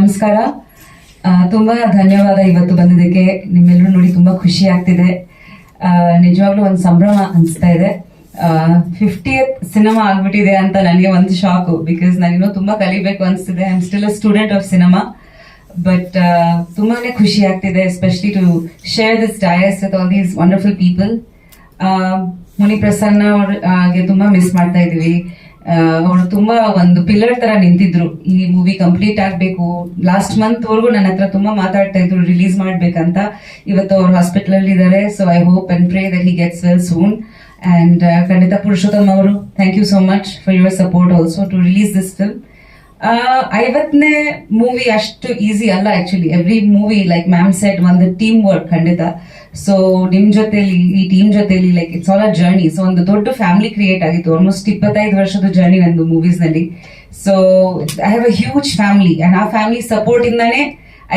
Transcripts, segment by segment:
ನಮಸ್ಕಾರ. ತುಂಬಾ ಧನ್ಯವಾದ ಇವತ್ತು ಬಂದಿದ್ದಕ್ಕೆ. ನಿಮ್ಮೆಲ್ಲರೂ ನೋಡಿ ತುಂಬಾ ಖುಷಿ ಆಗ್ತಿದೆ. ನಿಜವಾಗ್ಲೂ ಒಂದು ಸಂಭ್ರಮ ಅನಿಸ್ತಾ ಇದೆ. 50th ಸಿನಿಮಾ ಆಗ್ಬಿಟ್ಟಿದೆ ಅಂತ ನನಗೆ ಒಂದು ಶಾಕು. ಬಿಕಾಸ್ ನಾನಿನ್ನೂ ತುಂಬಾ ಕಲಿಬೇಕು ಅನಿಸ್ತಿದೆ. I am still a student of cinema. But ತುಂಬಾನೇ ಖುಷಿ ಆಗ್ತಿದೆ, especially to share this dais with all these wonderful people. Muni Prasanna ಅವ್ರಿಗೆ ತುಂಬಾ ಮಿಸ್ ಮಾಡ್ತಾ ಇದೀವಿ. ಅವರು ತುಂಬಾ ಒಂದು ಪಿಲ್ಲರ್ ತರ ನಿಂತಿದ್ರು. ಈ ಮೂವಿ ಕಂಪ್ಲೀಟ್ ಆಗ್ಬೇಕು, ಲಾಸ್ಟ್ ಮಂತ್ ವರ್ಗು ನನ್ನ ಹತ್ರ ತುಂಬಾ ಮಾತಾಡ್ತಾ ಇದ್ರು ರಿಲೀಸ್ ಮಾಡ್ಬೇಕಂತ. ಇವತ್ತು ಅವ್ರು ಹಾಸ್ಪಿಟಲ್ ಅಲ್ಲಿ ಇದ್ದಾರೆ. So I hope and pray that he gets well soon. And ಖಂಡಿತ ಪುರುಷೋತ್ತಮ್ ಅವರು, thank you so much for your support also to release this film. 50ನೇ ಮೂವಿ ಅಷ್ಟು ಈಸಿ ಅಲ್ಲ actually. Every movie like ma'am set ಒಂದು team work ಖಂಡಿತ. So ನಿಮ್ ಜೊತೆಲಿ, ಈ ಟೀಮ್ ಜೊತೆಲಿ like it's all a journey. So ಒಂದು ದೊಡ್ಡ ಫ್ಯಾಮಿಲಿ ಕ್ರಿಯೇಟ್ ಆಗಿತ್ತು. ಆಲ್ಮೋಸ್ಟ್ 25 ವರ್ಷದ ಜರ್ನಿ ನಂದು ಮೂವೀಸ್ ನಲ್ಲಿ. So I have a huge family and ಆ ಫ್ಯಾಮಿಲಿ ಸಪೋರ್ಟ್ ಇಂದಾನೆ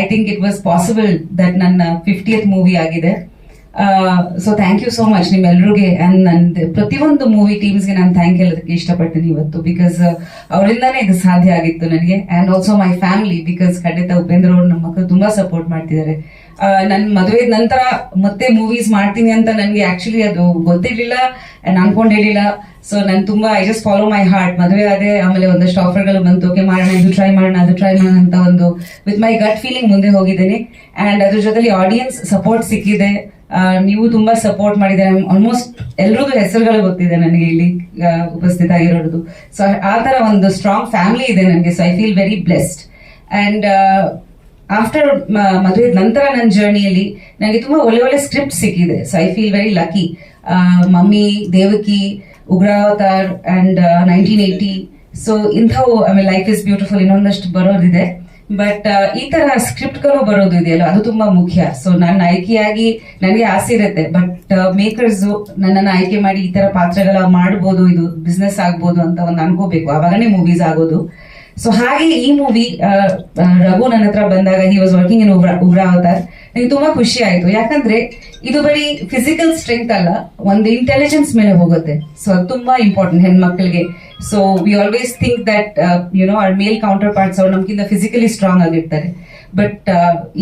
I think it was possible that ನನ್ನ 50th ಮೂವಿ ಆಗಿದೆ. So thank you so much ನಿಮ್ಮೆಲ್ರಿಗೆ. ಅಂಡ್ ನನ್ನ ಪ್ರತಿಯೊಂದು ಮೂವಿ ಟೀಮ್ಸ್ಗೆ ನಾನು ಥ್ಯಾಂಕ್ ಹೇಳೋದಕ್ಕೆ ಇಷ್ಟಪಡ್ತೀನಿ ಇವತ್ತು. ಬಿಕಾಸ್ ಅವರಿಂದಾನೇ ಇದು ಸಾಧ್ಯ ಆಗಿತ್ತು ನನಗೆ. And also my family, because ಖಂಡಿತ ಉಪೇಂದ್ರ ಅವರು ನಮ್ಮ ಮಕ್ಕಳು ತುಂಬಾ ಸಪೋರ್ಟ್ ಮಾಡ್ತಿದ್ದಾರೆ. ನನ್ನ ಮದುವೆ ನಂತರ ಮತ್ತೆ ಮೂವೀಸ್ ಮಾಡ್ತೀನಿ ಅಂತ ನನಗೆ ಆಕ್ಚುಲಿ ಅದು ಗೊತ್ತಿರ್ಲಿಲ್ಲ, ಅನ್ಕೊಂಡಿರ್ಲಿಲ್ಲ. ಸೊ ನಾನು ತುಂಬಾ I just follow my heart. ಮದುವೆ ಆದೆ, ಆಮೇಲೆ ಒಂದಷ್ಟು ಆಫರ್ಗಳು ಬಂತು. ಓಕೆ ಮಾಡೋಣ, ಇದು ಟ್ರೈ ಮಾಡೋಣ, ಅದು ಟ್ರೈ ಮಾಡೋಣ ಅಂತ ಒಂದು ವಿತ್ ಮೈ ಗಟ್ ಫೀಲಿಂಗ್ ಮುಂದೆ ಹೋಗಿದ್ದೀನಿ. ಅಂಡ್ ಅದ್ರ ಜೊತೆಲಿ ಆಡಿಯನ್ಸ್ ಸಪೋರ್ಟ್ ಸಿಕ್ಕಿದೆ. ನೀವು ತುಂಬಾ ಸಪೋರ್ಟ್ ಮಾಡಿದ್ದಾರೆ. ಆಲ್ಮೋಸ್ಟ್ ಎಲ್ರಿಗೂ ಹೆಸರುಗಳು ಗೊತ್ತಿದೆ ನನಗೆ ಇಲ್ಲಿ ಉಪಸ್ಥಿತ ಆಗಿರೋದು. ಸೊ ಆ ತರ ಒಂದು ಸ್ಟ್ರಾಂಗ್ ಫ್ಯಾಮಿಲಿ ಇದೆ ನನಗೆ. So I feel very blessed. And after ಮದುವೆ ನಂತರ ನನ್ನ ಜರ್ನಿಯಲ್ಲಿ ನನಗೆ ತುಂಬಾ ಒಳ್ಳೆ ಒಳ್ಳೆ ಸ್ಕ್ರಿಪ್ಟ್ ಸಿಕ್ಕಿದೆ. So I feel very lucky. Mummy, Devaki, Ugravatar and 1980. So ಇಂಥವು ಆಮೇಲೆ ಲೈಫ್ ಇಸ್ ಬ್ಯೂಟಿಫುಲ್ ಇನ್ನೊಂದಷ್ಟು ಬರೋದಿದೆ. ಬಟ್ ಈ ತರ ಸ್ಕ್ರಿಪ್ಟ್ಗಳು ಬರೋದು ಇದೆಯಲ್ಲ, ಅದು ತುಂಬಾ ಮುಖ್ಯ. ಸೊ ನನ್ನ ಆಯ್ಕೆಯಾಗಿ ನನಗೆ ಆಸೆ ಇರುತ್ತೆ. ಬಟ್ ಮೇಕರ್ಸ್ ನನ್ನನ್ನು ಆಯ್ಕೆ ಮಾಡಿ ಈ ತರ ಪಾತ್ರಗಳ ಮಾಡ್ಬೋದು, ಇದು ಬಿಸ್ನೆಸ್ ಆಗ್ಬೋದು ಅಂತ ಒಂದು ಅನ್ಕೋಬೇಕು, ಆವಾಗನೇ ಮೂವೀಸ್ ಆಗೋದು. ಸೊ ಹಾಗೆ ಈ ಮೂವಿ ರಘು ನನ್ನ ಹತ್ರ ಬಂದಾಗ, ಹಿ ವಾಸ್ ವರ್ಕಿಂಗ್ ಇನ್ ಉಗ್ರಾವತಾರ್, ನನಗೆ ತುಂಬಾ ಖುಷಿ ಆಯ್ತು. ಯಾಕಂದ್ರೆ ಇದು ಬರೀ ಫಿಸಿಕಲ್ ಸ್ಟ್ರೆಂತ್ ಅಲ್ಲ, ಒಂದು ಇಂಟೆಲಿಜೆನ್ಸ್ ಮೇಲೆ ಹೋಗುತ್ತೆ. ಸೊ ಅದು ತುಂಬಾ ಇಂಪಾರ್ಟೆಂಟ್ ಹೆಣ್ಮಕ್ಳಿಗೆ. So we always think that our male counterparts ಅವ್ರು ನಮ್ಗಿಂತ ಫಿಸಿಕಲಿ ಸ್ಟ್ರಾಂಗ್ ಆಗಿರ್ತಾರೆ. ಬಟ್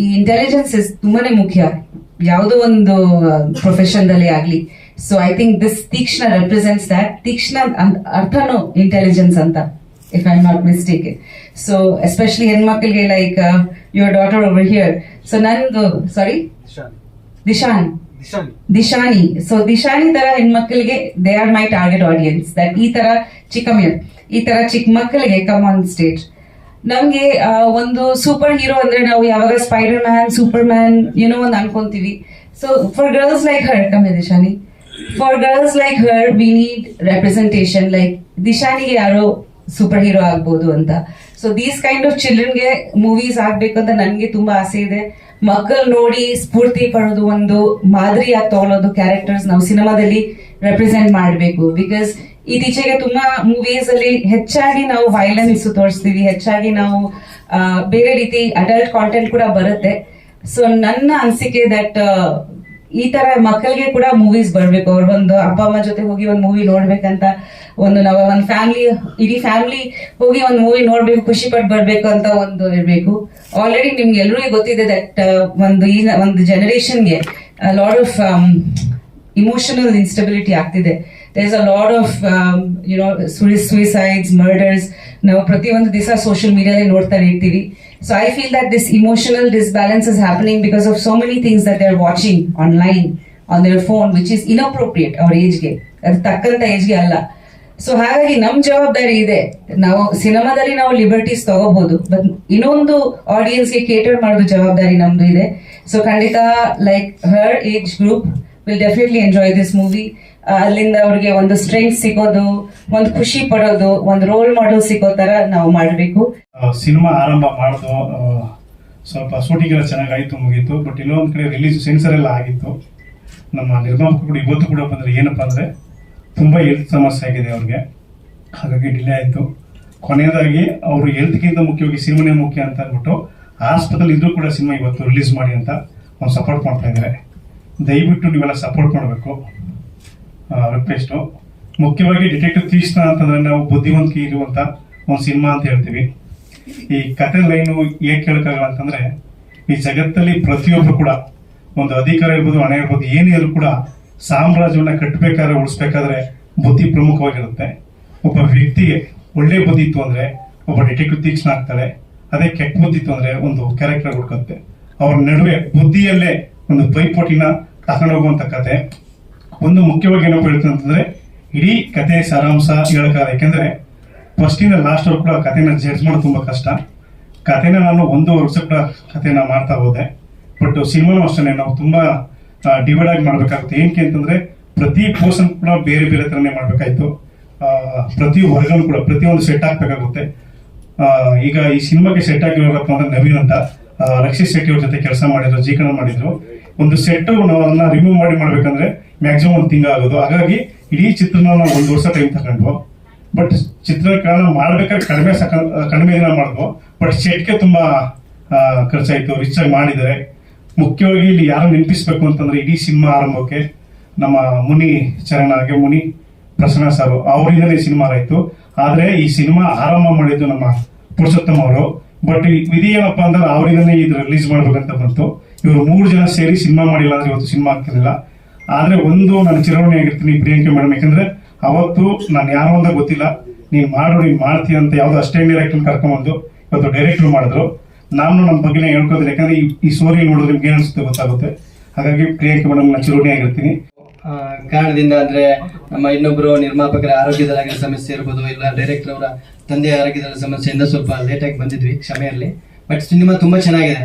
ಈ ಇಂಟೆಲಿಜೆನ್ಸ್ ಇಸ್ ತುಂಬಾನೇ ಮುಖ್ಯ ಯಾವುದೋ ಒಂದು ಪ್ರೊಫೆಷನ್ ದಲ್ಲಿ ಆಗ್ಲಿ. So I think this Teekshna represents that. Teekshna ಅರ್ಥನೂ ಇಂಟೆಲಿಜೆನ್ಸ್ ಅಂತ, if I'm not mistaken. So especially ಹೆಣ್ಮಕ್ಳಿಗೆ like your daughter over here. So ನಂದು ದಿಶಾನಿ. ಸೊ ದಿಶಾನಿ ತರ ಹೆಣ್ಮಕ್ಳಿಗೆ they are my target audience. that ಈ ತರ ಚಿಕ್ಕ ಮಕ್ಕಳಿಗೆ ಕಮ್ ಆನ್ ಸ್ಟೇಜ್. ನಮ್ಗೆ ಒಂದು ಸೂಪರ್ ಹೀರೋ ಅಂದ್ರೆ ನಾವು ಯಾವಾಗ ಸ್ಪೈಡರ್ ಮ್ಯಾನ್, ಸೂಪರ್ ಮ್ಯಾನ್ ಏನೋ ಒಂದು ಅನ್ಕೊಂತೀವಿ. So for girls like her, ಕಮ್ಮಿ Dishani, for girls like her we need representation. Like ದಿಶಾನಿಗೆ ಯಾರೋ ಸೂಪರ್ ಹೀರೋ ಆಗ್ಬೋದು ಅಂತ. ಸೊ ದೀಸ್ ಕೈಂಡ್ ಆಫ್ ಚಿಲ್ಡ್ರನ್ಗೆ ಮೂವೀಸ್ ಆಗ್ಬೇಕು ಅಂತ ನನ್ಗೆ ತುಂಬಾ ಆಸೆ ಇದೆ. ಮಕ್ಕಳು ನೋಡಿ ಸ್ಫೂರ್ತಿ ಪಡೋದು, ಒಂದು ಮಾದರಿಯಾಗಿ ತಗೊಳ್ಳೋದು ಕ್ಯಾರೆಕ್ಟರ್ಸ್ ನಾವು ಸಿನಿಮಾದಲ್ಲಿ ರೆಪ್ರೆಸೆಂಟ್ ಮಾಡಬೇಕು. ಬಿಕಾಸ್ ಇತ್ತೀಚೆಗೆ ತುಂಬಾ ಮೂವೀಸ್ ಅಲ್ಲಿ ಹೆಚ್ಚಾಗಿ ನಾವು ವೈಲೆನ್ಸ್ ತೋರಿಸ್ತೀವಿ, ಹೆಚ್ಚಾಗಿ ನಾವು ಬೇರೆ ರೀತಿ ಅಡಲ್ಟ್ ಕಾಂಟೆಂಟ್ ಕೂಡ ಬರುತ್ತೆ. ಸೊ ನನ್ನ ಅನಿಸಿಕೆ ದಟ್ ಈ ತರ ಮಕ್ಕಳಿಗೆ ಕೂಡ ಮೂವೀಸ್ ಬರ್ಬೇಕು. ಅವ್ರ ಒಂದು ಅಪ್ಪ ಅಮ್ಮ ಜೊತೆ ಹೋಗಿ ಒಂದು ಮೂವಿ ನೋಡ್ಬೇಕಂತ, ನಾವು ಒಂದು ಫ್ಯಾಮಿಲಿ, ಇಡೀ ಫ್ಯಾಮಿಲಿ ಹೋಗಿ ಒಂದು ಮೂವಿ ನೋಡ್ಬೇಕು, ಖುಷಿ ಪಟ್ಟು ಬರ್ಬೇಕು ಅಂತ ಒಂದು ಇರ್ಬೇಕು. ಆಲ್ರೆಡಿ ನಿಮ್ಗೆ ಎಲ್ರಿಗೂ ಗೊತ್ತಿದೆ ದಟ್ ಒಂದು ಜನರೇಷನ್ಗೆ ಲಾಟ್ ಆಫ್ ಇಮೋಷನಲ್ ಇನ್ಸ್ಟೆಬಿಲಿಟಿ ಆಗ್ತಿದೆ. there is a lot of suicides, murders. ನಾವು ಪ್ರತಿಯೊಂದು ದಿವಸ ಸೋಷಿಯಲ್ ಮೀಡಿಯಾದಲ್ಲಿ ನೋಡ್ತಾನೆ ಇರ್ತೀವಿ. So I feel that this emotional disbalance is happening because of so many things that they are watching online on their phone, which is inappropriate ಅವ್ರ ಏಜ್ಗೆ, ಅದು ತಕ್ಕಂತ ಏಜ್ಗೆ ಅಲ್ಲ. ಸೊ ಹಾಗಾಗಿ ನಮ್ ಜವಾಬ್ದಾರಿ ಇದೆ. ನಾವು ಸಿನಿಮಾದಲ್ಲಿ ನಾವು ಲಿಬರ್ಟೀಸ್ ತಗೋಬಹುದು, ಬಟ್ ಇನ್ನೊಂದು ಆಡಿಯನ್ಸ್ಗೆ ಕೇಟರ್ ಮಾಡೋದು ಜವಾಬ್ದಾರಿ ನಮ್ದು ಇದೆ. ಸೊ ಖಂಡಿತ like her age group will definitely enjoy this movie. ಅಲ್ಲಿಂದ ಅವ್ರಿಗೆ ಒಂದು ಸ್ಟ್ರೆಂತ್ ಸಿಗೋದು, ಒಂದು ಖುಷಿ ಪಡೋದು, ಒಂದು ರೋಲ್ ಮಾಡೆಲ್ ಸಿಗೋ ತರ ನಾವು ಮಾಡಬೇಕು. ಸಿನಿಮಾ ಆರಂಭ ಮಾಡೋದು ಸ್ವಲ್ಪ ಶೂಟಿಂಗ್ ಎಲ್ಲ ಚೆನ್ನಾಗಾಯ್ತು, ಮುಗೀತು. ಬಟ್ ಇನ್ನೊಂದ್ ಕಡೆ ರಿಲೀಸ್ ಸೆನ್ಸರ್ ಎಲ್ಲ ಆಗಿತ್ತು. ನಮ್ಮ ನಿರ್ಮಾಪಕರು ಕೂಡ ಇವತ್ತು ಕೂಡ ಬಂದ್ರೆ ಏನಪ್ಪಾ ಅಂದ್ರೆ ತುಂಬಾ ಹೆಲ್ತ್ ಸಮಸ್ಯೆ ಆಗಿದೆ ಅವ್ರಿಗೆ, ಹಾಗಾಗಿ ಡಿಲೇ ಆಯ್ತು. ಕೊನೆಯದಾಗಿ ಅವರು ಹೆಲ್ತ್ಗಿಂತ ಮುಖ್ಯವಾಗಿ ಸಿನಿಮಾನೇ ಮುಖ್ಯ ಅಂತ ಅಂದ್ಬಿಟ್ಟು ಹಾಸ್ಪಿಟಲ್ ಇದ್ರೂ ಕೂಡ ಸಿನಿಮಾ ಇವತ್ತು ರಿಲೀಸ್ ಮಾಡಿ ಅಂತ ಒಂದು ಸಪೋರ್ಟ್ ಮಾಡ್ತಾ ಇದ್ದಾರೆ. ದಯವಿಟ್ಟು ನೀವೆಲ್ಲ ಸಪೋರ್ಟ್ ಮಾಡಬೇಕು. ರಿಕ್ವೆಸ್ಟು ಮುಖ್ಯವಾಗಿ ಡಿಟೆಕ್ಟಿವ್ ತೀಕ್ಷ್ಣ ಅಂತಂದ್ರೆ ನಾವು ಬುದ್ಧಿವಂತಿಕೆ ಇರುವಂತ ಒಂದು ಸಿನಿಮಾ ಅಂತ ಹೇಳ್ತೀವಿ. ಈ ಕತೆ ಲೈನು ಏನ್ ಕೇಳಕ್ಕಾಗಲ್ಲ ಅಂತಂದ್ರೆ, ಈ ಜಗತ್ತಲ್ಲಿ ಪ್ರತಿಯೊಬ್ರು ಕೂಡ ಒಂದು ಅಧಿಕಾರ ಇರ್ಬೋದು, ಹಣ ಇರ್ಬೋದು, ಏನೇ ಇದ್ರು ಕೂಡ ಸಾಮ್ರಾಜ್ಯವನ್ನ ಕಟ್ಟಬೇಕಾದ್ರೆ ಉಳಿಸ್ಬೇಕಾದ್ರೆ ಬುದ್ಧಿ ಪ್ರಮುಖವಾಗಿರುತ್ತೆ. ಒಬ್ಬ ವ್ಯಕ್ತಿಗೆ ಒಳ್ಳೆ ಬುದ್ಧಿ ಇತ್ತು ಅಂದ್ರೆ ಒಬ್ಬ ಡಿಟೆಕ್ಟಿವ್ ತೀಕ್ಷ್ಣ ಆಗ್ತಾಳೆ. ಅದೇ ಕೆಟ್ಟ ಬುದ್ಧಿ ಇತ್ತು ಅಂದ್ರೆ ಒಂದು ಕ್ಯಾರೆಕ್ಟರ್ ಹುಡ್ಕುತ್ತೆ. ಅವ್ರ ನಡುವೆ ಬುದ್ಧಿಯಲ್ಲೇ ಒಂದು ಪೈಪೋಟಿನ ತಗೊಂಡು ಹೋಗುವಂತ ಕತೆ. ಒಂದು ಮುಖ್ಯವಾಗಿ ಏನಪ್ಪ ಹೇಳ್ತೀನಿ ಅಂತಂದ್ರೆ, ಇಡೀ ಕತೆ ಸಾರಾಂಶ ಹೇಳಕ್ಕಾಗ, ಯಾಕೆಂದ್ರೆ ಫಸ್ಟ್ ಇಂದ ಲಾಸ್ಟ್ ಅವ್ರು ಕೂಡ ಕಥೆನ ಜಡ್ಜ್ ಮಾಡೋದು ತುಂಬಾ ಕಷ್ಟ. ಕಥೆನ ನಾನು 1 ವರ್ಷ ಕೂಡ ಕಥೆನ ಮಾಡ್ತಾ ಹೋದೆ. ಬಟ್ ಸಿನಿಮಾನು ಅಷ್ಟೇ ನಾವು ತುಂಬಾ ಡಿವೈಡ್ ಆಗಿ ಮಾಡ್ಬೇಕಾಗುತ್ತೆ. ಏನಕ್ಕೆ ಅಂತಂದ್ರೆ ಪ್ರತಿ ಪೋರ್ಷನ್ ಕೂಡ ಬೇರೆ ಬೇರೆ ತರನೇ ಮಾಡ್ಬೇಕಾಯ್ತು. ಪ್ರತಿ ವರ್ಗನ್ ಕೂಡ ಪ್ರತಿಯೊಂದು ಸೆಟ್ ಹಾಕ್ಬೇಕಾಗುತ್ತೆ. ಈಗ ಈ ಸಿನಿಮಾಗೆ ಸೆಟ್ ಆಗಿರ್ಬೇಕು ಅಂದ್ರೆ ನವೀನ್ ಅಂತ ರಕ್ಷಿತ್ ಶೆಟ್ಟಿ ಅವ್ರ ಜೊತೆ ಕೆಲಸ ಮಾಡಿದ್ರು, ಜೀಕಣ ಮಾಡಿದ್ರು. ಒಂದು ಸೆಟ್ ನಾವು ಅದನ್ನ ರಿಮೂವ್ ಮಾಡ್ಬೇಕಂದ್ರೆ ಮ್ಯಾಕ್ಸಿಮಮ್ 1 ತಿಂಗಳು ಆಗೋದು. ಹಾಗಾಗಿ ಇಡೀ ಚಿತ್ರನ ನಾವು 1 ವರ್ಷ ಟೈಮ್ ತಗೊಂಡ್ವು. ಬಟ್ ಚಿತ್ರೀಕರಣ ಮಾಡ್ಬೇಕಾದ್ರೆ ಕಡಿಮೆ ದಿನ ಮಾಡಿದ್ವು. ಬಟ್ ಸೆಟ್ಗೆ ತುಂಬಾ ಖರ್ಚಾಯ್ತು, ರಿಚ್ ಆಗಿ ಮಾಡಿದ್ದಾರೆ. ಮುಖ್ಯವಾಗಿ ಇಲ್ಲಿ ಯಾರು ನೆನಪಿಸ್ಬೇಕು ಅಂತಂದ್ರೆ, ಇಡೀ ಸಿನಿಮಾ ಆರಂಭಕ್ಕೆ ನಮ್ಮ ಮುನಿ ಚರಣ ಹಾಗೆ ಮುನಿ ಪ್ರಸನ್ನ ಸರ್ ಅವರಿಂದನೇ ಸಿನಿಮಾ ಆಯ್ತು. ಆದ್ರೆ ಈ ಸಿನಿಮಾ ಆರಂಭ ಮಾಡಿದ್ದು ನಮ್ಮ ಪುರುಷೋತ್ತಮ ಅವರು. ಬಟ್ ವಿಧಿ ಏನಪ್ಪಾ ಅಂದ್ರೆ ಅವರಿಂದನೇ ಇದು ರಿಲೀಸ್ ಮಾಡ್ಬೇಕಂತ ಬಂತು. ಇವರು 3 ಜನ ಸೇರಿ ಸಿನಿಮಾ ಮಾಡಿಲ್ಲ ಅಂದ್ರೆ ಇವತ್ತು ಸಿನಿಮಾ ಆಗ್ತಿರ್ಲಿಲ್ಲ. ಆದ್ರೆ ಒಂದು ನಾನು ಚಿರವಣಿ ಆಗಿರ್ತೀನಿ ಪ್ರಿಯಾಂಕೆ ಮೇಡಮ್, ಯಾಕಂದ್ರೆ ಅವತ್ತು ನಾನು ಯಾರು ಅಂತ ಗೊತ್ತಿಲ್ಲ, ನೀನ್ ಮಾಡ್ತೀಯ ಅಂತ ಯಾವ್ದು ಅಷ್ಟೇ ಡೈರೆಕ್ಟರ್ ಕರ್ಕೊಂಡ್ಬಂದು ಇವತ್ತು ಡೈರೆಕ್ಟರ್ ಮಾಡಿದ್ರು. ನಾನು ನಮ್ಮ ಬಗ್ಗೆ ಹೇಳ್ಕೋದಿಲ್ಲ, ಯಾಕಂದ್ರೆ ಈ ಸ್ಟೋರಿ ನೋಡಿದ್ರೆ ನಿಮ್ಗೆ ಏನಿಸುತ್ತೆ ಗೊತ್ತಾಗುತ್ತೆ. ಹಾಗಾಗಿ ಪ್ರಿಯಾಂಕೆ ಮೇಡಮ್ ನಾನು ಚಿರವಣಿ ಆಗಿರ್ತೀನಿ. ಕಾರಣದಿಂದ ಅಂದ್ರೆ ನಮ್ಮ ಇನ್ನೊಬ್ರು ನಿರ್ಮಾಪಕರ ಆರೋಗ್ಯದಲ್ಲಿ ಸಮಸ್ಯೆ ಇರ್ಬೋದು, ಇಲ್ಲ ಡೈರೆಕ್ಟರ್ ಅವರ ತಂದೆ ಆರೋಗ್ಯದ ಸಮಸ್ಯೆಯಿಂದ ಸ್ವಲ್ಪ ಲೇಟ್ ಆಗಿ ಬಂದಿದ್ವಿ, ಕ್ಷಮೆ ಇರಲಿ. ಬಟ್ ಸಿನಿಮಾ ತುಂಬಾ ಚೆನ್ನಾಗಿದೆ.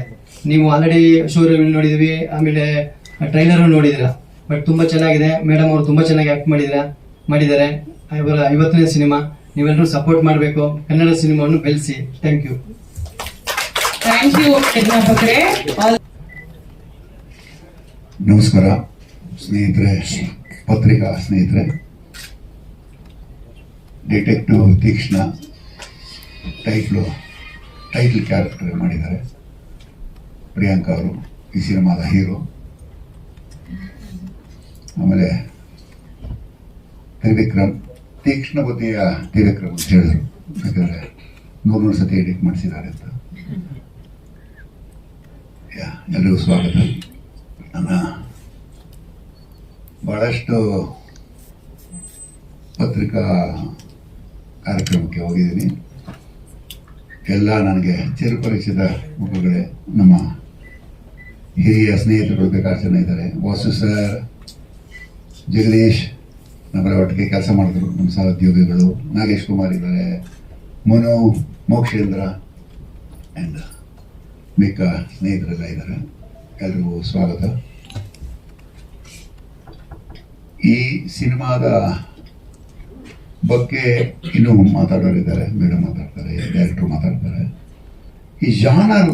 ನೀವು ಆಲ್ರೆಡಿ ಶೋ ರಿವ್ಯೂ ನೋಡಿದ್ವಿ, ಆಮೇಲೆ ಟ್ರೈಲರ್ ನೋಡಿದಿರ. ಬಟ್ ತುಂಬಾ ಚೆನ್ನಾಗಿದೆ. ಮೇಡಮ್ ಅವರು ತುಂಬಾ ಚೆನ್ನಾಗಿ ಆಕ್ಟ್ ಮಾಡಿದ್ದಾರೆ. ಇವರ 50ನೇ ಸಿನಿಮಾ, ನೀವೆಲ್ಲರೂ ಸಪೋರ್ಟ್ ಮಾಡಬೇಕು, ಕನ್ನಡ ಸಿನಿಮಾವನ್ನು ಬೆಳೆಸಿ. ಥ್ಯಾಂಕ್ ಯು ನಿರ್ಮಾಪಕರೇ. ನಮಸ್ಕಾರ ಸ್ನೇಹಿತರೆ, ಪತ್ರಿಕಾ ಸ್ನೇಹಿತರೆ. ಡಿಟೆಕ್ಟಿವ್ ತೀಕ್ಷ್ಣ ಟೈಟಲ್ ಕ್ಯಾರೆಕ್ಟರ್ ಮಾಡಿದ್ದಾರೆ ಪ್ರಿಯಾಂಕಾ ಅವರು, ಈ ಸಿನಿಮಾದ ಹೀರೋ. ಆಮೇಲೆ ತ್ರಿವಿಕ್ರಮ್, ತೀಕ್ಷ್ಣ ಬುದ್ಧಿಯ ತ್ರಿವಿಕ್ರಮ್ ಅಂತ ಹೇಳಿದ್ರು, ಯಾಕಂದ್ರೆ 100 ಸತಿ ಎಡಿಟ್ ಮಾಡಿಸಿದ್ದಾರೆ ಅಂತ. ಎಲ್ರಿಗೂ ಸ್ವಾಗತ. ನನ್ನ ಬಹಳಷ್ಟು ಪತ್ರಿಕಾ ಕಾರ್ಯಕ್ರಮಕ್ಕೆ ಹೋಗಿದ್ದೀನಿ. ಎಲ್ಲ ನನಗೆ ಚಿರಪರಿಚಿತ ಮುಖಗಳೇ. ನಮ್ಮ ಹಿರಿಯ ಸ್ನೇಹಿತರು ಬೇಕಾದ ಜನ ಇದ್ದಾರೆ. ವಾಸು ಸರ್, ಜಗದೀಶ್ ನಮ್ಮರ ಒಟ್ಟಿಗೆ ಕೆಲಸ ಮಾಡಿದ್ರು, ನಮ್ಮ ಸಹೋದ್ಯೋಗಿಗಳು. ನಾಗೇಶ್ ಕುಮಾರ್ ಇದ್ದಾರೆ, ಮನು, ಮೋಕ್ಷೇಂದ್ರ ಆ್ಯಂಡ್ ಮಿಕ್ಕ ಸ್ನೇಹಿತರೆಲ್ಲ ಇದ್ದಾರೆ. ಎಲ್ರಿಗೂ ಸ್ವಾಗತ. ಈ ಸಿನಿಮಾದ ಬಗ್ಗೆ ಇನ್ನೂ ಮಾತಾಡೋರಿದ್ದಾರೆ, ಮೇಡಮ್ ಮಾತಾಡ್ತಾರೆ, ಡೈರೆಕ್ಟರ್ ಮಾತಾಡ್ತಾರೆ. ಈ ಜಾನರ್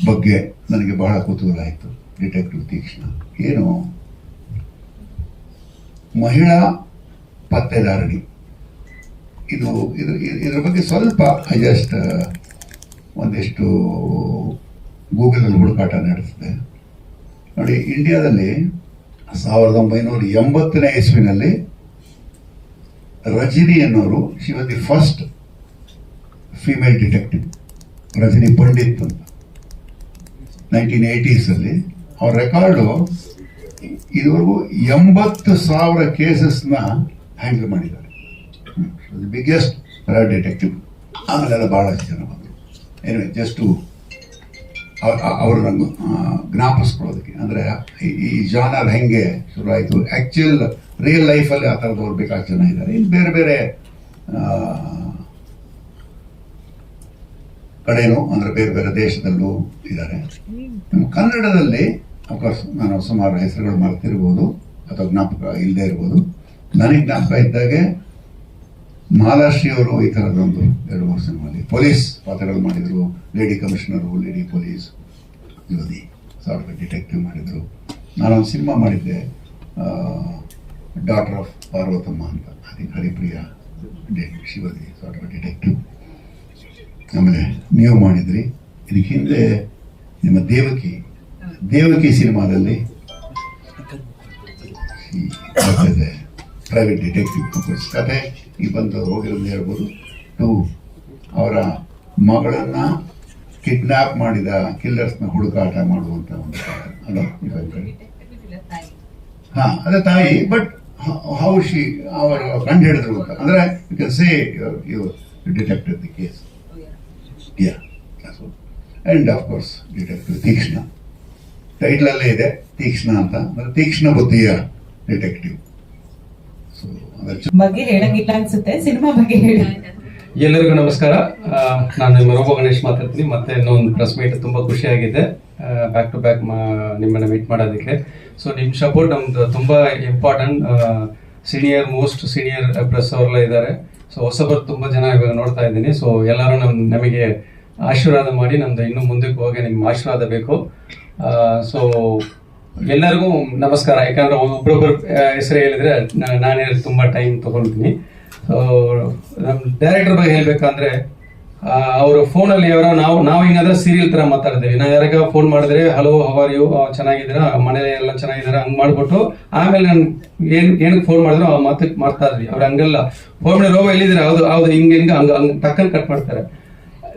ಬಗ್ಗೆ ನನಗೆ ಬಹಳ ಕುತೂಹಲ ಆಯಿತು. ಡಿಟೆಕ್ಟಿವ್ ತೀಕ್ಷ್ಣ ಏನು, ಮಹಿಳಾ ಪತ್ತೆದಾರಣಿ. ಇದ್ರ ಬಗ್ಗೆ ಸ್ವಲ್ಪ ಜಸ್ಟ್ ಒಂದಿಷ್ಟು ಗೂಗಲಲ್ಲಿ ಹುಡುಕಾಟ ನಡೆಸಿದೆ. ನೋಡಿ, ಇಂಡಿಯಾದಲ್ಲಿ 1980ನೇ ಇಸ್ವಿನಲ್ಲಿ ರಜನಿ ಅನ್ನೋರು, she was the first female detective, Rajani Pandit ಅಂತ. 1980s ಅವ್ರ ರೆಕಾರ್ಡು ಇದುವರೆಗೂ 80,000 ಕೇಸಸ್ನ ಹ್ಯಾಂಡಲ್ ಮಾಡಿದ್ದಾರೆ. Biggest detective. ಆಮೇಲೆಲ್ಲ ಬಹಳಷ್ಟು ಜನ ಬಂದರು. ಏನಿವೆ, ಜಸ್ಟ್ ಅವ್ರನ್ನ ಜ್ಞಾಪಿಸ್ಕೊಳ್ಳೋದಕ್ಕೆ, ಅಂದರೆ ಈ ಜಾನರ್ ಹೆಂಗೆ ಶುರು ಆಯಿತು. ಆ್ಯಕ್ಚುಯಲ್ ರಿಯಲ್ ಲೈಫಲ್ಲಿ ಆ ಥರದವ್ರು ಬೇಕಾದ ಜನ ಇದ್ದಾರೆ. ಇನ್ನು ಬೇರೆ ಬೇರೆ ಕಡೆನೂ, ಅಂದರೆ ಬೇರೆ ಬೇರೆ ದೇಶದಲ್ಲೂ ಇದ್ದಾರೆ. ನಮ್ಮ ಕನ್ನಡದಲ್ಲಿ ಅಫ್ಕೋರ್ಸ್ ನಾನು ಸುಮಾರು ಹೆಸರುಗಳು ಮರೆತಿರ್ಬೋದು ಅಥವಾ ಜ್ಞಾಪಕ ಇಲ್ಲದೆ ಇರ್ಬೋದು. ನನಗೆ ಜ್ಞಾಪಕ ಇದ್ದಾಗೆ ಮಹಾರಾಷ್ಟ್ರೀ ಅವರು ಈ ಥರದೊಂದು 2-3 ಸಿನಿಮಾಲಿ ಪೊಲೀಸ್ ಪಾತ್ರಗಳು ಮಾಡಿದರು. ಲೇಡಿ ಕಮಿಷನರು, ಲೇಡಿ ಪೊಲೀಸ್, ಯುವತಿ ಸಾರ್ಟ್ ಡಿಟೆಕ್ಟಿವ್ ಮಾಡಿದರು. ನಾನೊಂದು ಸಿನಿಮಾ ಮಾಡಿದ್ದೆ, ಡಾಟರ್ ಆಫ್ ಪಾರ್ವತಮ್ಮ ಅಂತ. ಅದಕ್ಕೆ ಹರಿಪ್ರಿಯಾ ಶಿವದಿ ಸಾರ್ಟ್ ಡಿಟೆಕ್ಟಿವ್. ಆಮೇಲೆ ನೀವು ಮಾಡಿದ್ರಿ. ಇದಕ್ಕೆ ಹಿಂದೆ ನಿಮ್ಮ ದೇವಕಿ ಸಿನಿಮಾದಲ್ಲಿ ಪ್ರೈವೇಟ್ ಡಿಟೆಕ್ಟಿವ್ ಕತೆ ಈ ಬಂದು ಹೋಗಿರೋದು ಹೇಳ್ಬೋದು. ಅವರ ಮಗಳನ್ನ ಕಿಡ್ನಾಪ್ ಮಾಡಿದ ಕಿಲ್ಲರ್ಸ್ನ ಹುಡುಕಾಟ ಮಾಡುವಂತ ಒಂದು ಅಲ್ಲ ಹಾ ಅದೇ ತಾಯಿ. ಬಟ್ ಹೌ ಶಿ ಅವರು ಕಂಡು ಹಿಡಿದ್ರು ಅಂತ ಅಂದ್ರೆ you can say you detected the case. And of course detective Teekshna, title ಅಲ್ಲೇ ಇದೆ ತೀಕ್ಷ್ಣ ಅಂತ, ಅಂದ್ರೆ ತೀಕ್ಷ್ಣ ಬುದ್ಧಿಯ ಡಿಟೆಕ್ಟಿವ್. ಸೊ ಬಗ್ಗೆ ಹೇಳಂಗಿಲ್ಲ ಅನ್ಸುತ್ತೆ, ಸಿನಿಮಾ ಬಗ್ಗೆ ಹೇಳಿ. ಎಲ್ಲರಿಗೂ ನಮಸ್ಕಾರ. ನಾನು ನಿಮ್ಮ ರೋಬೋ ಗಣೇಶ್ ಮಾತಾಡ್ತೀನಿ. ಮತ್ತೆ ಇನ್ನೊಂದು ಪ್ರೆಸ್ ಮೀಟ್ ತುಂಬಾ ಖುಷಿಯಾಗಿದೆ, ಬ್ಯಾಕ್ ಟು ಬ್ಯಾಕ್ ನಿಮ್ಮನ್ನ ಮೀಟ್ ಮಾಡೋದಕ್ಕೆ. ಸೊ ನಿಮ್ಮ ಸಪೋರ್ಟ್ ನಮ್ದು ತುಂಬಾ ಇಂಪಾರ್ಟೆಂಟ್. ಮೋಸ್ಟ್ ಸೀನಿಯರ್ ಪ್ರೆಸ್ ಅವರೆಲ್ಲ ಇದ್ದಾರೆ. ಸೊ ಹೊಸಬರು ತುಂಬಾ ಜನ ಇವಾಗ ನೋಡ್ತಾ ಇದ್ದೀನಿ. ಸೊ ಎಲ್ಲರೂ ನಮಗೆ ಆಶೀರ್ವಾದ ಮಾಡಿ, ನಮ್ದು ಇನ್ನು ಮುಂದಕ್ಕೆ ಹೋಗಿ ನಿಮ್ಮ ಆಶೀರ್ವಾದ ಬೇಕು. ಸೊ ಎಲ್ಲರಿಗೂ ನಮಸ್ಕಾರ. ಯಾಕಂದ್ರೆ ಒಬ್ಬೊಬ್ಬರು ಹೆಸರು ಹೇಳಿದ್ರೆ ನಾನೇ ತುಂಬಾ ಟೈಮ್ ತಗೊಳ್ತೀನಿ. ನಮ್ಮ ಡೈರೆಕ್ಟರ್ ಬಗ್ಗೆ ಹೇಳ್ಬೇಕಂದ್ರೆ, ಅವರು ಫೋನಲ್ಲಿ ಯಾರೋ ನಾವು ಹಿಂಗಂದ್ರೆ ಸೀರಿಯಲ್ ತರ ಮಾತಾಡ್ತೀವಿ. ನಾವು ಯಾರಿಗ ಫೋನ್ ಮಾಡಿದ್ರೆ ಹಲೋ ಹವರ್ ಯು, ಚೆನ್ನಾಗಿದ್ದೀರಾ, ಮನೇಲಿ ಎಲ್ಲ ಚೆನ್ನಾಗಿದ್ದೀರಾ ಹಂಗ್ ಮಾಡ್ಬಿಟ್ಟು ಆಮೇಲೆ ನಾನು ಏನಕ್ಕೆ ಫೋನ್ ಮಾಡಿದ್ರು ಆ ಮಾತಕ್ಕೆ ಮಾಡ್ತಾ ಇದ್ವಿ. ಅವ್ರು ಹಂಗೆಲ್ಲ ಫೋನ್ ಮಾಡಿ ರೋಗ ಎಲ್ಲಿದ್ದೀರಾ, ಹೌದು ಹಿಂಗೆ ಹಂಗ ಟಕ್ಕನ್ ಕಟ್ ಮಾಡ್ತಾರೆ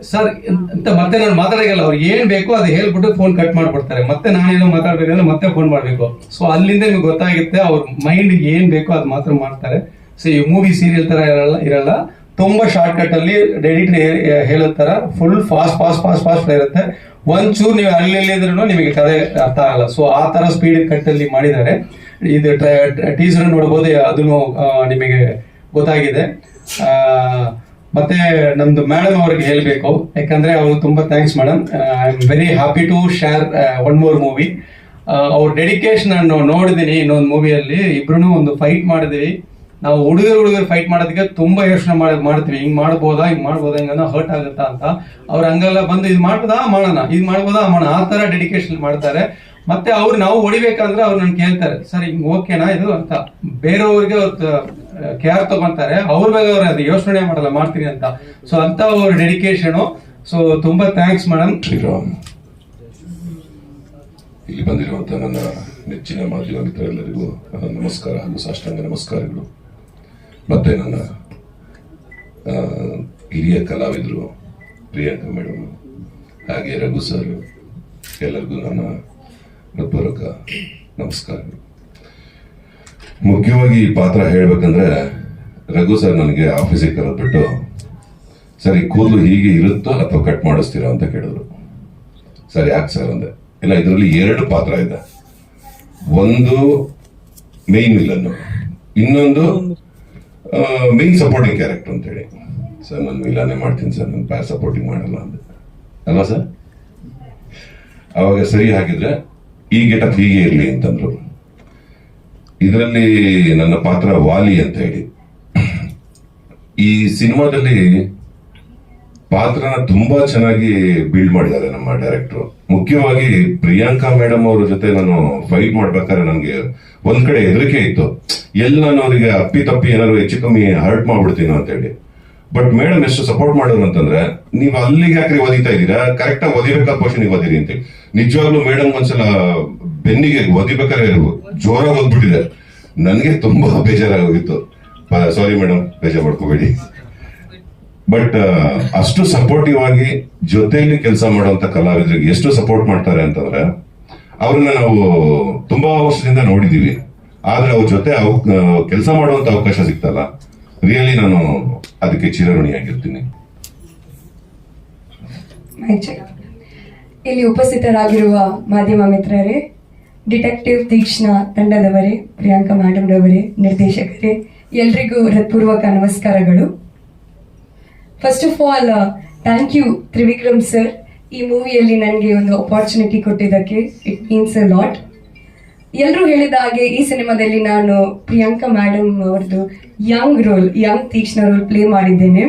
ಸರ್ ಅಂತ. ಮತ್ತೆ ನಾನು ಮಾತಾಡೋಲ್ಲ, ಅವ್ರು ಏನ್ ಬೇಕೋ ಅದು ಹೇಳ್ಬಿಟ್ಟು ಫೋನ್ ಕಟ್ ಮಾಡ್ಬಿಡ್ತಾರೆ. ಮತ್ತೆ ನಾನೇನೋ ಮಾತಾಡ್ಬೇಕಂದ್ರೆ ಮತ್ತೆ ಫೋನ್ ಮಾಡ್ಬೇಕು. ಸೊ ಅಲ್ಲಿಂದ ನಿಮ್ಗೆ ಗೊತ್ತಾಗುತ್ತೆ ಅವ್ರ ಮೈಂಡ್ ಏನ್ ಬೇಕೋ ಅದು ಮಾತ್ರ ಮಾಡ್ತಾರೆ. ಸೊ ಈ ಮೂವಿ ಸೀರಿಯಲ್ ತರ ಇರಲ್ಲ, ತುಂಬಾ ಶಾರ್ಟ್ ಕಟ್ ಅಲ್ಲಿ ಎಡಿಟ್ ಹೇಳೋ ತರ ಫುಲ್ ಫಾಸ್ಟ್ ಇರುತ್ತೆ. ಒಂಚೂರು ನೀವು ಅಲ್ಲಿದ್ರು ನಿಮಗೆ ಕಥೆ ಅರ್ಥ ಆಗಲ್ಲ. ಸೊ ಆ ತರ ಸ್ಪೀಡ್ ಕಟ್ ಅಲ್ಲಿ ಮಾಡಿದ್ದಾರೆ. ಇದು ಟೀಸರ್ ನೋಡಬಹುದು, ಅದನ್ನು ನಿಮಗೆ ಗೊತ್ತಾಗಿದೆ. ಮತ್ತೆ ನಮ್ದು ಮೇಡಮ್ ಅವ್ರಿಗೆ ಹೇಳ್ಬೇಕು, ಯಾಕಂದ್ರೆ ಅವ್ರು ತುಂಬಾ thanks madam. I am very happy to share one more movie. ಅವ್ರ ಡೆಡಿಕೇಶನ್ ನಾನು ನೋಡಿದೀನಿ. ಇನ್ನೊಂದು ಮೂವಿಯಲ್ಲಿ ಇಬ್ರು ಒಂದು ಫೈಟ್ ಮಾಡಿದೀವಿ. ನಾವು ಹುಡುಗರು ಫೈಟ್ ಮಾಡೋದಕ್ಕೆ ತುಂಬಾ ಯೋಚನೆ ಮಾಡ್ತೀವಿ, ಹಿಂಗ್ ಮಾಡ್ಬೋದಾ ಹಿಂಗ ಹರ್ಟ್ ಆಗುತ್ತಾ ಅಂತ. ಅವ್ರು ಹಂಗೆಲ್ಲ ಬಂದು ಇದು ಮಾಡ್ಬೋದಾ ಮಾಡೋಣ, ಇದು ಮಾಡ್ಬೋದಾ ಮಾಡೋಣ, ಆ ತರ ಡೆಡಿಕೇಶನ್ ಮಾಡ್ತಾರೆ. ಮತ್ತೆ ಅವ್ರು ನಾವು ಹೊಡಿಬೇಕಂದ್ರೆ ಅವ್ರು ನನ್ ಕೇಳ್ತಾರೆ, ಸರ್ ಹಿಂಗ್ ಓಕೆನಾ ಇದು ಅಂತ. ಬೇರೆಯವ್ರಿಗೆ ಕೇರ್ ತಗೊಂತಾರೆ, ಅವ್ರ ಬಗ್ಗೆ ಅವ್ರು ಅದು ಯೋಚನೆ ಮಾಡಲ್ಲ, ಮಾಡ್ತೀನಿ ಅಂತ. ಸೊ ಅಂತ ಅವ್ರ ಡೆಡಿಕೇಶನ್. ಸೊ ತುಂಬಾ ಥ್ಯಾಂಕ್ಸ್ ಮೇಡಮ್. ಶ್ರೀರಾಮ್, ಇಲ್ಲಿ ಬಂದಿರುವಂತಹ ನನ್ನ ನೆಚ್ಚಿನ ಮಾಧ್ಯಮ ಮಿತ್ರರೆಲ್ಲರಿಗೂ ನನ್ನ ನಮಸ್ಕಾರ ಹಾಗೂ ಸಾಷ್ಟಾಂಗ ನಮಸ್ಕಾರಗಳು. ಮತ್ತೆ ನನ್ನ ಹಿರಿಯ ಕಲಾವಿದರು ಪ್ರಿಯಾಂಕಾ ಮೇಡಮ್ ಹಾಗೆ ರಘು ಸರ್, ಎಲ್ಲರಿಗೂ ನನ್ನ ಹೃತ್ಪೂರ್ವಕ ನಮಸ್ಕಾರಗಳು. ಮುಖ್ಯವಾಗಿ ಈ ಪಾತ್ರ ಹೇಳ್ಬೇಕಂದ್ರೆ, ರಘು ಸರ್ ನನಗೆ ಆಫೀಸಿಗೆ ಕರೆದ್ಬಿಟ್ಟು, ಸರಿ ಕೂದಲು ಹೀಗೆ ಇರುತ್ತೋ ಅಥವಾ ಕಟ್ ಮಾಡಿಸ್ತೀರಾ ಅಂತ ಕೇಳಿದ್ರು. ಸರ್ ಯಾಕೆ ಸರ್ ಅಂದೆ. ಇಲ್ಲ, ಇದರಲ್ಲಿ 2 ಪಾತ್ರ ಇದೆ. ಒಂದು ಮೇನ್ ವಿಲನ್, ಇನ್ನೊಂದು ಮೇನ್ ಸಪೋರ್ಟಿಂಗ್ ಕ್ಯಾರೆಕ್ಟರ್ ಅಂತ ಹೇಳಿ. ಸರ್ ನಾನು ವಿಲನ್ನೇ ಮಾಡ್ತೀನಿ ಸರ್, ನಾನು ಪ್ಯಾರ್ ಸಪೋರ್ಟಿಂಗ್ ಮಾಡಲ್ಲ ಅಂದೆ. ಅಲ್ವಾ ಸರ್? ಅವಾಗ ಸರಿ ಹಾಕಿದ್ರೆ ಈ ಗೆಟಪ್ ಹೀಗೆ ಇರಲಿ ಅಂತಂದ್ರು. ಇದರಲ್ಲಿ ನನ್ನ ಪಾತ್ರ ವಾಲಿ ಅಂತ ಹೇಳಿ. ಈ ಸಿನಿಮಾದಲ್ಲಿ ಪಾತ್ರನ ತುಂಬಾ ಚೆನ್ನಾಗಿ ಬಿಲ್ಡ್ ಮಾಡಿದ್ದಾರೆ ನಮ್ಮ ಡೈರೆಕ್ಟರ್. ಮುಖ್ಯವಾಗಿ ಪ್ರಿಯಾಂಕಾ ಮೇಡಮ್ ಅವ್ರ ಜೊತೆ ನಾನು ಫೈಟ್ ಮಾಡ್ಬೇಕಾದ್ರೆ ನನಗೆ ಒಂದ್ ಕಡೆ ಹೆದರಿಕೆ ಇತ್ತು, ಎಲ್ಲಿ ನಾನು ಅವರಿಗೆ ಅಪ್ಪಿ ಏನಾದ್ರು ಹೆಚ್ಚು ಕಮ್ಮಿ ಹರ್ಟ್ ಮಾಡ್ಬಿಡ್ತೀನೋ ಅಂತ ಹೇಳಿ. ಬಟ್ ಮೇಡಮ್ ಎಷ್ಟು ಸಪೋರ್ಟ್ ಮಾಡೋರು ಅಂತಂದ್ರೆ, ನೀವು ಅಲ್ಲಿಗೆ ಯಾಕ್ರಿ ಓದಿತಾ ಇದ್ದೀರಾ, ಕರೆಕ್ಟ್ ಆಗಿ ಓದಿಬೇಕಾದ ಪೋಷನ್ ಓದಿರಿ ಅಂತ. ನಿಜವಾಗ್ಲೂ ಮೇಡಮ್ ಒಂದ್ಸಲ ಬೆನ್ನಿಗೆ ಓದಿಬೇಕಾದ್ರೆ ಜೋರಾಗಿ ಓದ್ಬಿಟ್ಟಿದೆ. ನನಗೆ ತುಂಬಾ ಬೇಜಾರಾಗೋಗಿತ್ತು. ಸಾರಿ ಮೇಡಮ್, ಬೇಜಾರ್ ಮಾಡ್ಕೋಬೇಡಿ. ಬಟ್ ಅಷ್ಟು ಸಪೋರ್ಟಿವ್ ಆಗಿ ಜೊತೆಯಲ್ಲಿ ಕೆಲಸ ಮಾಡುವಂತ ಕಲಾವಿದರಿಗೆ ಎಷ್ಟು ಸಪೋರ್ಟ್ ಮಾಡ್ತಾರೆ ಅಂತಂದ್ರೆ, ಅವ್ರನ್ನ ನಾವು ತುಂಬಾ ವರ್ಷದಿಂದ ನೋಡಿದೀವಿ. ಆದ್ರೆ ಅವ್ರ ಜೊತೆ ಕೆಲಸ ಮಾಡುವಂತ ಅವಕಾಶ ಸಿಗ್ತಲ್ಲ, ರಿಯಲಿ ನಾನು ಅದಕ್ಕೆ ಚಿರಋಣಿಯಾಗಿರ್ತೀನಿ. ಇಲ್ಲಿ ಉಪಸ್ಥಿತರಾಗಿರುವ ಮಾಧ್ಯಮ ಮಿತ್ರರೇ, ಡಿಟೆಕ್ಟಿವ್ ತೀಕ್ಷ್ಣ ತಂಡದವರೇ, ಪ್ರಿಯಾಂಕಾ ಮೇಡಮ್ ರವರೇ, ನಿರ್ದೇಶಕರೇ, ಎಲ್ರಿಗೂ ಹೃತ್ಪೂರ್ವಕ ನಮಸ್ಕಾರಗಳು. First of all thank you Trivikram sir, ಈ ಮೂವಿಯಲ್ಲಿ ನನಗೆ ಒಂದು ಅಪಾರ್ಚುನಿಟಿ ಕೊಟ್ಟಿದ್ದಕ್ಕೆ. It means a lot. ಎಲ್ಲರೂ ಹೇಳಿದ ಹಾಗೆ ಈ ಸಿನಿಮಾದಲ್ಲಿ ನಾನು ಪ್ರಿಯಾಂಕಾ ಮೇಡಮ್ ಅವ್ರದ್ದು ಯಂಗ್ ತೀಕ್ಷ್ಣ ರೋಲ್ ಪ್ಲೇ ಮಾಡಿದ್ದೇನೆ.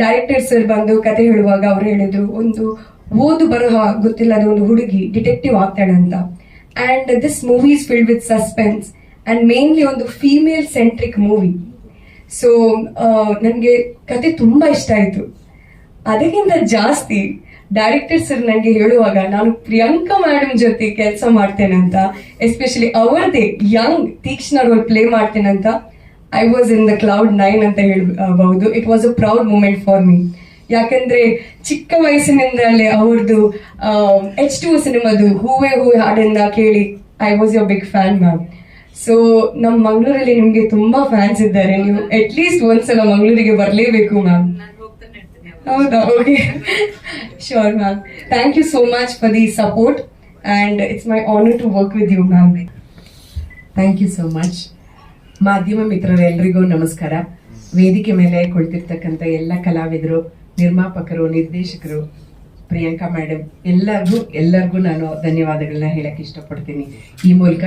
ಡೈರೆಕ್ಟರ್ ಸರ್ ಬಂದು ಕತೆ ಹೇಳುವಾಗ ಅವ್ರು ಹೇಳಿದ್ರು, ಒಂದು ಓದು ಬರಹ ಗೊತ್ತಿಲ್ಲದ ಒಂದು ಹುಡುಗಿ ಡಿಟೆಕ್ಟಿವ್ ಆಗ್ತಾಳೆ ಅಂತ. And this movie is filled with suspense and mainly ಒಂದು ಫೀಮೇಲ್ ಸೆಂಟ್ರಿಕ್ ಮೂವಿ. ಸೊ ನನಗೆ ಕತೆ ತುಂಬಾ ಇಷ್ಟ ಆಯ್ತು. ಅದಕ್ಕಿಂತ ಜಾಸ್ತಿ ಡೈರೆಕ್ಟರ್ ಸರ್ ನನಗೆ ಹೇಳುವಾಗ ನಾನು ಪ್ರಿಯಾಂಕಾ ಮೇಡಮ್ ಜೊತೆ ಕೆಲಸ ಮಾಡ್ತೇನೆ ಅಂತ, ಎಸ್ಪೆಷಲಿ ಅವರದೇ ಯಂಗ್ ತೀಕ್ಷ್ಣ ರೋಲ್ ಪ್ಲೇ ಮಾಡ್ತೇನೆ ಅಂತ, I was in the cloud 9 ಅಂತ ಹೇಳ್ಬಹುದು. It was a proud moment for me. ಯಾಕಂದ್ರೆ ಚಿಕ್ಕ ವಯಸ್ಸಿನಿಂದಲೇ ಅವ್ರದ್ದು H2 ಸಿನಿಮಾದು ಹೂವೇ ಹೂವೆ ಹಾಡನ್ನ ಕೇಳಿ I was your big fan ma'am. So ನಮ್ಮ ಮಂಗಳೂರಲ್ಲಿ ನಿಮ್ಗೆ ತುಂಬಾ ಫ್ಯಾನ್ಸ್ ಇದ್ದಾರೆ, ನೀವು ಅಟ್ಲೀಸ್ಟ್ ಒಂದ್ಸಲ ಮಂಗಳೂರಿಗೆ ಬರಲೇಬೇಕು ಮ್ಯಾಮ್. ಹೌದಾ? Okay, sure ma'am. Thank you so much for the support and it's my honour to work with you ma'am. Thank you so much. ಮಾಧ್ಯಮ ಮಿತ್ರರೆಲ್ಲರಿಗೂ ನಮಸ್ಕಾರ. ವೇದಿಕೆ ಮೇಲೆ ಕುಳಿತಿರ್ತಕ್ಕಂಥ ಎಲ್ಲ ಕಲಾವಿದರು, ನಿರ್ಮಾಪಕರು, ನಿರ್ದೇಶಕರು, ಪ್ರಿಯಾಂಕಾ ಮೇಡಮ್, ಎಲ್ಲರಿಗೂ ನಾನು ಧನ್ಯವಾದಗಳನ್ನ ಹೇಳಕ್ ಇಷ್ಟಪಡ್ತೀನಿ ಈ ಮೂಲಕ.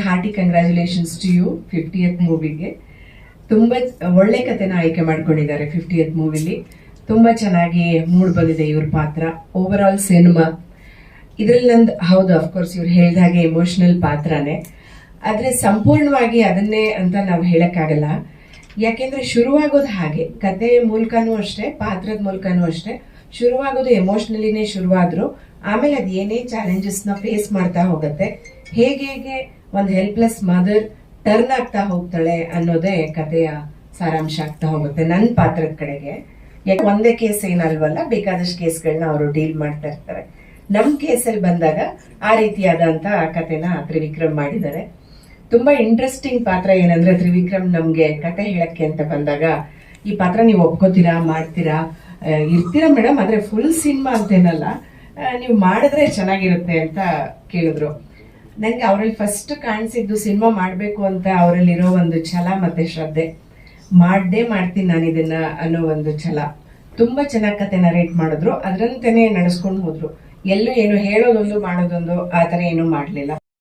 Hearty congratulations to you 50th ಮೂವಿಗೆ. ತುಂಬ ಒಳ್ಳೆ ಕಥೆನ ಆಯ್ಕೆ ಮಾಡ್ಕೊಂಡಿದ್ದಾರೆ 50th ಮೂವಿಲಿ. ತುಂಬ ಚೆನ್ನಾಗಿ ಮೂಡ್ ಬಂದಿದೆ ಇವ್ರ ಪಾತ್ರ. ಓವರ್ ಆಲ್ ಸಿನಿಮಾ ಇದ್ರಲ್ಲಿ ನಂದು ಹೌದು, ಅಫ್ಕೋರ್ಸ್ ಇವ್ರು ಹೇಳಿದ ಹಾಗೆ ಎಮೋಷನಲ್ ಪಾತ್ರನೇ, ಆದರೆ ಸಂಪೂರ್ಣವಾಗಿ ಅದನ್ನೇ ಅಂತ ನಾವು ಹೇಳಕ್ಕಾಗಲ್ಲ. ಯಾಕೆಂದ್ರೆ ಶುರುವಾಗೋದು ಹಾಗೆ, ಕತೆ ಮೂಲಕನೂ ಅಷ್ಟೇ, ಪಾತ್ರದ ಮೂಲಕನೂ ಅಷ್ಟೇ, ಶುರುವಾಗೋದು ಎಮೋಷ್ನಲಿನೇ ಶುರುವಾದ್ರು ಆಮೇಲೆ ಅದು ಏನೇ ಚಾಲೆಂಜಸ್ನ ಫೇಸ್ ಮಾಡ್ತಾ ಹೋಗುತ್ತೆ, ಹೇಗೆ ಒಂದು ಹೆಲ್ಪ್ಲೆಸ್ ಮದರ್ ಟರ್ನ್ ಆಗ್ತಾ ಹೋಗ್ತಾಳೆ ಅನ್ನೋದೇ ಕಥೆಯ ಸಾರಾಂಶ ಆಗ್ತಾ ಹೋಗುತ್ತೆ ನನ್ನ ಪಾತ್ರದ ಕಡೆಗೆ. ಯಾಕೆ ಒಂದೇ ಕೇಸ್ ಏನಲ್ವಲ್ಲ, ಬೇಕಾದಷ್ಟು ಕೇಸ್ಗಳನ್ನ ಅವರು ಡೀಲ್ ಮಾಡ್ತಾ ಇರ್ತಾರೆ. ನಮ್ಮ ಕೇಸಲ್ಲಿ ಬಂದಾಗ ಆ ರೀತಿಯಾದಂತ ಕಥೆನ ತ್ರಿವಿಕ್ರಮ್ ಮಾಡಿದ್ದಾರೆ. ತುಂಬಾ ಇಂಟ್ರೆಸ್ಟಿಂಗ್ ಪಾತ್ರ ಏನಂದ್ರೆ, ತ್ರಿವಿಕ್ರಮ್ ನಮ್ಗೆ ಕತೆ ಹೇಳಕ್ಕೆ ಅಂತ ಬಂದಾಗ, ಈ ಪಾತ್ರ ನೀವು ಒಪ್ಕೋತೀರಾ, ಮಾಡ್ತೀರಾ, ಇರ್ತೀರಾ ಮೇಡಮ್, ಆದ್ರೆ ಫುಲ್ ಸಿನಿಮಾ ಅಂತೇನಲ್ಲ, ನೀವು ಮಾಡಿದ್ರೆ ಚೆನ್ನಾಗಿರುತ್ತೆ ಅಂತ ಕೇಳಿದ್ರು. ನಂಗೆ ಅವರಲ್ಲಿ ಫಸ್ಟ್ ಕಾಣಿಸಿದ್ದು ಸಿನಿಮಾ ಮಾಡಬೇಕು ಅಂತ ಅವರಲ್ಲಿರೋ ಒಂದು ಛಲ ಮತ್ತೆ ಶ್ರದ್ಧೆ. ಮಾಡ್ತೀನಿ ನಾನು ಇದನ್ನ ಅನ್ನೋ ಒಂದು ಛಲ. ತುಂಬಾ ಚೆನ್ನಾಗಿ ಕತೆ ನರೇಟ್ ಮಾಡಿದ್ರು, ಅದರಂತೆನೆ ನಡೆಸ್ಕೊಂಡು ಹೋದ್ರು. ಎಲ್ಲೂ ಏನು ಹೇಳೋದೊಂದು ಮಾಡೋದೊಂದು ಆ ಥರ ಏನೂ ಮಾಡಲಿಲ್ಲ.